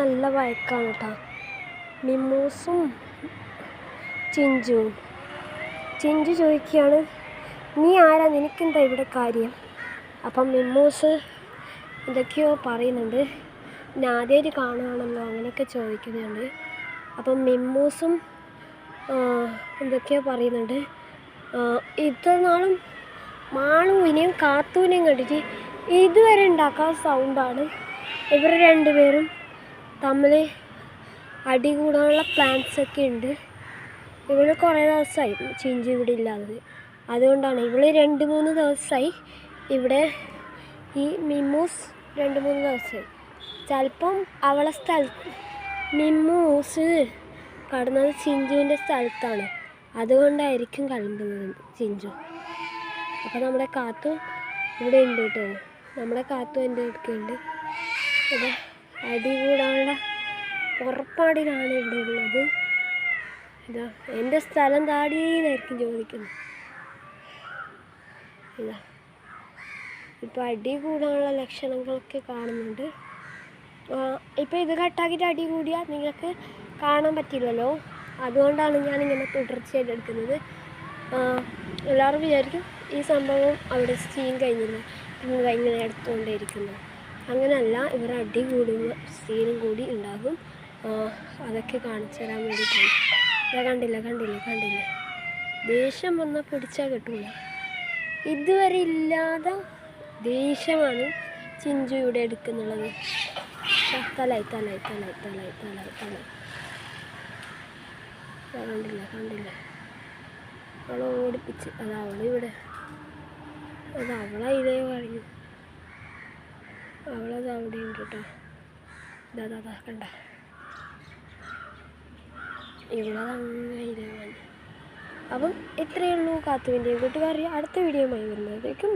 നല്ല വഴക്കാണ് കേട്ടോ. മിമ്മൂസും ചിഞ്ചുവും. ചിഞ്ചു ചോദിക്കുകയാണ്, നീ ആരാ, നിനക്കെന്താ ഇവിടെ കാര്യം? അപ്പം മിമ്മൂസ് എന്തൊക്കെയോ പറയുന്നുണ്ട്. പിന്നെ ആദ്യമായിട്ട് കാണുകയാണല്ലോ അങ്ങനെയൊക്കെ ചോദിക്കുന്നുണ്ട്. അപ്പം മിമ്മൂസും എന്തൊക്കെയോ പറയുന്നുണ്ട്. ഇത്ര നാളും മാളുവിനെയും കാത്തൂനെയും കണ്ടിട്ട് ഇതുവരെ ഉണ്ടാക്കാത്ത സൗണ്ടാണ്. ഇവർ രണ്ടുപേരും തമ്മിൽ അടി കൂടാനുള്ള പ്ലാൻസൊക്കെ ഉണ്ട്. ഇവൾ കുറേ ദിവസമായി ചിഞ്ചു ഇവിടെ ഇല്ലാത്തത്. അതുകൊണ്ടാണ് ഇവൾ 2-3 ദിവസമായി ഇവിടെ. ഈ മിമ്മൂസ് 2-3 ദിവസമായി. ചിലപ്പം അവളെ മിമ്മൂസ് കടന്നത് ചിഞ്ചുവിൻ്റെ സ്ഥലത്താണ്. അതുകൊണ്ടായിരിക്കും കളമ്പുന്നത് ചിഞ്ചു. അപ്പോൾ നമ്മുടെ കാത്തു ഇവിടെ ഉണ്ട് കേട്ടോ. നമ്മുടെ കാത്തു എൻ്റെ അടുക്കുണ്ട്. ഇത് അടി കൂടാനുള്ള പുറപ്പാടിലാണ് ഇവിടെ ഉള്ളത്. ഇതാ എൻ്റെ സ്ഥലം താടിയെന്നായിരിക്കും ചോദിക്കുന്നത്. ഇതാ ഇപ്പോൾ അടി കൂടാനുള്ള ലക്ഷണങ്ങളൊക്കെ കാണുന്നുണ്ട്. ഇപ്പോൾ ഇത് കട്ടാക്കിയിട്ട് അടി കൂടിയാൽ നിങ്ങൾക്ക് കാണാൻ പറ്റില്ലല്ലോ. അതുകൊണ്ടാണ് ഞാനിങ്ങനെ തുടർച്ചയായിട്ട് എടുക്കുന്നത്. എല്ലാവരും വിചാരിക്കും ഈ സംഭവം അവിടെ സീൻ കഴിഞ്ഞില്ല, ഇങ്ങനെ എടുത്തുകൊണ്ടേയിരിക്കുന്നു. അങ്ങനെയല്ല, ഇവർ അടി കൂടുന്ന സീനും കൂടി ഉണ്ടാകും. അതൊക്കെ കാണിച്ചു തരാൻ വേണ്ടിയിട്ടാണ്. കണ്ടില്ലേ ദേഷ്യം വന്നാൽ പിടിച്ചാൽ കിട്ടൂല. ഇതുവരെ ഇല്ലാതെ ദേഷ്യമാണ് ചിഞ്ചു ഇവിടെ എടുക്കുന്നുള്ളത്. തലായി കണ്ടില്ല അവളെ ഓടിപ്പിച്ച്. അത് അവളിവിടെ, അത് അവളെ കഴിഞ്ഞു. അവളത് അവിടെ ഉണ്ട് കേട്ടോ. ഇതാ കണ്ട, ഇവളതങ്ങനെ ഇതേ. അപ്പം ഇത്രയേ ഉള്ളൂ കാത്തുവിൻ്റെയും കൂട്ടുകാരി. അടുത്ത വീഡിയോയുമായി വരുന്നതായിരിക്കും.